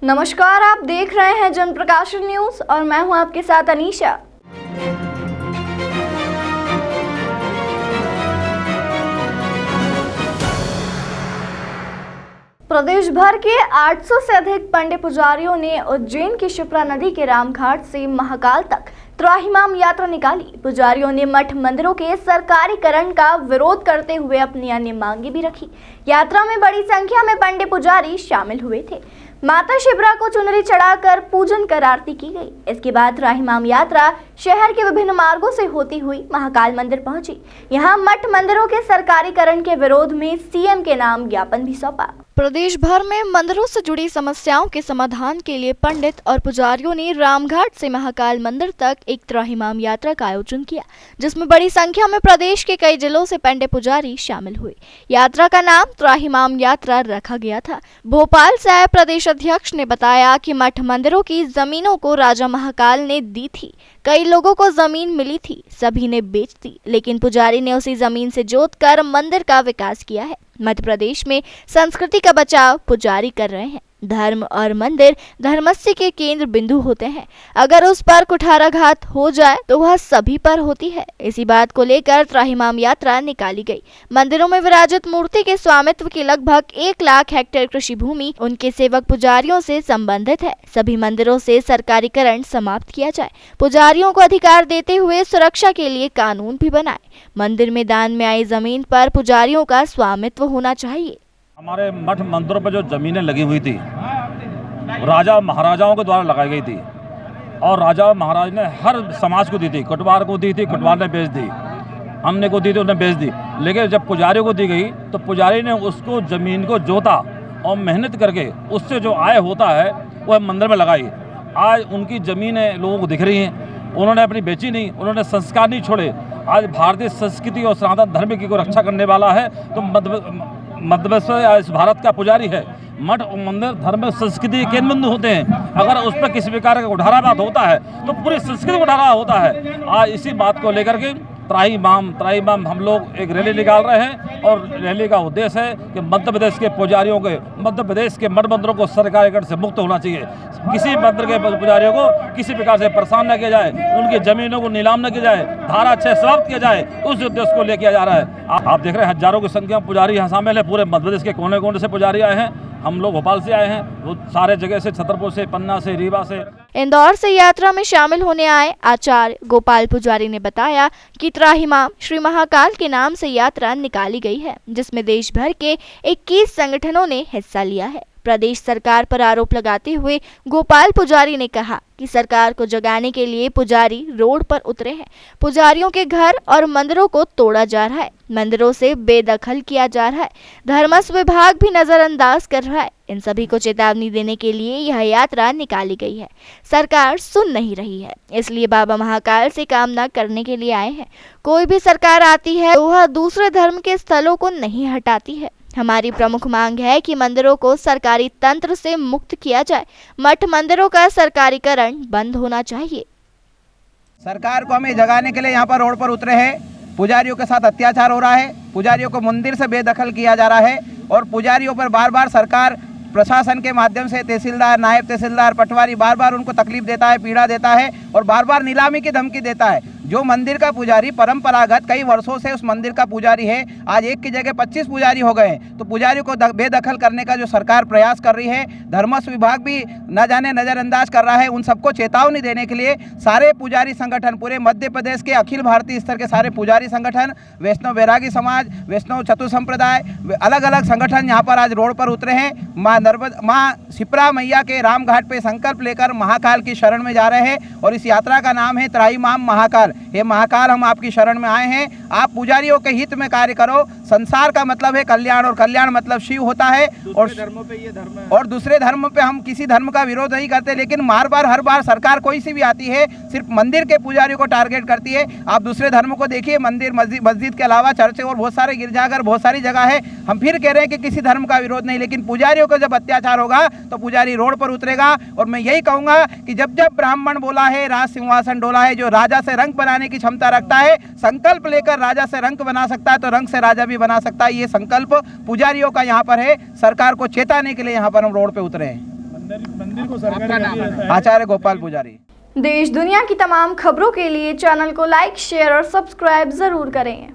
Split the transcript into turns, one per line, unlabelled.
नमस्कार, आप देख रहे हैं जनप्रकाशन न्यूज और मैं हूं आपके साथ अनीशा। प्रदेश भर के 800 से अधिक पंडित पुजारियों ने उज्जैन की शिप्रा नदी के रामघाट से महाकाल तक त्राहिमाम यात्रा निकाली। पुजारियों ने मठ मंदिरों के सरकारीकरण का विरोध करते हुए अपनी अन्य मांगे भी रखी। यात्रा में बड़ी संख्या में पंडित पुजारी शामिल हुए थे। माता शिप्रा को चुनरी चढ़ाकर पूजन कर आरती की गई। इसके बाद त्राहिमाम यात्रा शहर के विभिन्न मार्गों से होती हुई महाकाल मंदिर पहुंची। यहां मठ मंदिरों के सरकारीकरण के विरोध में सीएम के नाम ज्ञापन भी सौंपा। प्रदेश भर में मंदिरों से जुड़ी समस्याओं के समाधान के लिए पंडित और पुजारियों ने रामघाट से महाकाल मंदिर तक एक त्राहिमाम यात्रा का आयोजन किया, जिसमें बड़ी संख्या में प्रदेश के कई जिलों से पंडित पुजारी शामिल हुए। यात्रा का नाम त्राहिमाम यात्रा रखा गया था। भोपाल से आए प्रदेश अध्यक्ष ने बताया कि मठ मंदिरों की जमीनों को राजा महाकाल ने दी थी। कई लोगों को जमीन मिली थी, सभी ने बेच दी, लेकिन पुजारी ने उसी जमीन से जोतकर मंदिर का विकास किया है। मध्य प्रदेश में संस्कृति का बचाव पुजारी कर रहे हैं। धर्म और मंदिर धर्मस्य के केंद्र बिंदु होते हैं। अगर उस पर कुठाराघात हो जाए तो वह सभी पर होती है। इसी बात को लेकर त्राहिमाम यात्रा निकाली गई। मंदिरों में विराजित मूर्ति के स्वामित्व की लगभग 1 लाख हेक्टेयर कृषि भूमि उनके सेवक पुजारियों से संबंधित है। सभी मंदिरों से सरकारीकरण समाप्त किया जाए। पुजारियों को अधिकार देते हुए सुरक्षा के लिए कानून भी बनाए। मंदिर में दान में आई जमीन पर पुजारियों का स्वामित्व होना चाहिए।
हमारे मठ मंदिरों पर जो ज़मीनें लगी हुई थी राजा महाराजाओं के द्वारा लगाई गई थी और राजा महाराज ने हर समाज को दी थी। कुटवार को दी थी, कुटवार ने बेच दी, हमने को दी थी, उन्होंने बेच दी। लेकिन जब पुजारियों को दी गई तो पुजारी ने उसको ज़मीन को जोता और मेहनत करके उससे जो आय होता है वह मंदिर में लगाई। आज उनकी ज़मीनें लोगों को दिख रही हैं। उन्होंने अपनी बेची नहीं, उन्होंने संस्कार नहीं छोड़े। आज भारतीय संस्कृति और सनातन धर्म की को रक्षा करने वाला है तो मध्य प्रदेश इस भारत का पुजारी है। मठ और मंदिर धर्म संस्कृति के केंद्र बिंदु होते हैं। अगर उस पर किसी प्रकार का उठाराघात होता है तो पूरी संस्कृति को उठाराघात होता है। आज इसी बात को लेकर के त्राहिमाम हम लोग एक रैली निकाल रहे हैं और रैली का उद्देश्य है कि मध्य प्रदेश के पुजारियों के, मध्य प्रदेश के मठ मंदिरों को सरकारीकरण से मुक्त होना चाहिए। किसी मंदिर के पुजारियों को किसी प्रकार से परेशान न किया जाए, उनकी जमीनों को नीलाम न किया जाए, धारा 6 समाप्त किया जाए, उस उद्देश्य को लेकर जा रहा है। आप देख रहे हैं हजारों की संख्या में पुजारी यहाँ शामिल है। पूरे मध्य प्रदेश के कोने कोने से पुजारी आए हैं। हम लोग भोपाल से आए हैं, वो सारे जगह से, छतरपुर से, पन्ना से, रीवा से।
इंदौर से यात्रा में शामिल होने आए आचार्य गोपाल पुजारी ने बताया कि त्राहिमाम श्री महाकाल के नाम से यात्रा निकाली गई है, जिसमें देश भर के 21 संगठनों ने हिस्सा लिया है। प्रदेश सरकार पर आरोप लगाते हुए गोपाल पुजारी ने कहा कि सरकार को जगाने के लिए पुजारी रोड पर उतरे हैं। पुजारियों के घर और मंदिरों को तोड़ा जा रहा है, मंदिरों से बेदखल किया जा रहा है, धर्मस्व विभाग भी नजरअंदाज कर रहा है। इन सभी को चेतावनी देने के लिए यह यात्रा निकाली गई है। सरकार सुन नहीं रही है, इसलिए बाबा महाकाल से कामना करने के लिए आए हैं। कोई भी सरकार आती है तो वह दूसरे धर्म के स्थलों को नहीं हटाती है। हमारी प्रमुख मांग है कि मंदिरों को सरकारी तंत्र से मुक्त किया जाए। मठ मंदिरों का सरकारीकरण बंद होना चाहिए।
सरकार को हमें जगाने के लिए यहाँ पर रोड पर उतरे हैं। पुजारियों के साथ अत्याचार हो रहा है, पुजारियों को मंदिर से बेदखल किया जा रहा है और पुजारियों पर बार बार सरकार प्रशासन के माध्यम से तहसीलदार, नायब तहसीलदार, पटवारी बार बार उनको तकलीफ देता है, पीड़ा देता है और बार बार नीलामी की धमकी देता है। जो मंदिर का पुजारी परंपरागत कई वर्षों से उस मंदिर का पुजारी है, आज एक की जगह 25 पुजारी हो गए हैं। तो पुजारियों को बेदखल करने का जो सरकार प्रयास कर रही है, धर्मस्व विभाग भी न जाने नज़रअंदाज कर रहा है। उन सबको चेतावनी देने के लिए सारे पुजारी संगठन, पूरे मध्य प्रदेश के अखिल भारतीय स्तर के सारे पुजारी संगठन, वैष्णव वैरागी समाज, वैष्णव चतुर संप्रदाय, अलग अलग संगठन यहाँ पर आज रोड पर उतरे हैं। माँ शिप्रा मैया के रामघाट पे संकल्प लेकर महाकाल की शरण में जा रहे हैं और इस यात्रा का नाम है त्राहिमाम महाकाल। हे महाकाल, हम आपकी शरण में आए हैं, आप पुजारियों के हित में कार्य करो। संसार का मतलब है कल्याण और कल्याण मतलब शिव होता है। और धर्मों पे ये धर्म है और दूसरे धर्म पे हम किसी धर्म का विरोध नहीं करते, लेकिन हर बार सरकार कोई सी भी आती है सिर्फ मंदिर के पुजारियों को टारगेट करती है। आप दूसरे धर्मों को देखिए, मंदिर मस्जिद के अलावा चर्च और बहुत सारे गिरजाघर, बहुत सारी जगह है। हम फिर कह रहे हैं कि किसी धर्म का विरोध नहीं, लेकिन पुजारियों को जब अत्याचार होगा तो पुजारी रोड पर उतरेगा। और मैं यही कहूंगा कि जब जब ब्राह्मण बोला है, राज सिंहासन डोला है, जो राजा से रंग बनाने की क्षमता रखता है, संकल्प लेकर राजा से रंग बना सकता है तो रंग से राजा भी बना सकता है। ये संकल्प पुजारियों का यहाँ पर है। सरकार को चेताने के लिए यहाँ पर हम रोड पे उतरे हैं।
मंदिर को सरकारी
आचार्य गोपाल पुजारी।
देश दुनिया की तमाम खबरों के लिए चैनल को लाइक, शेयर और सब्सक्राइब जरूर करें।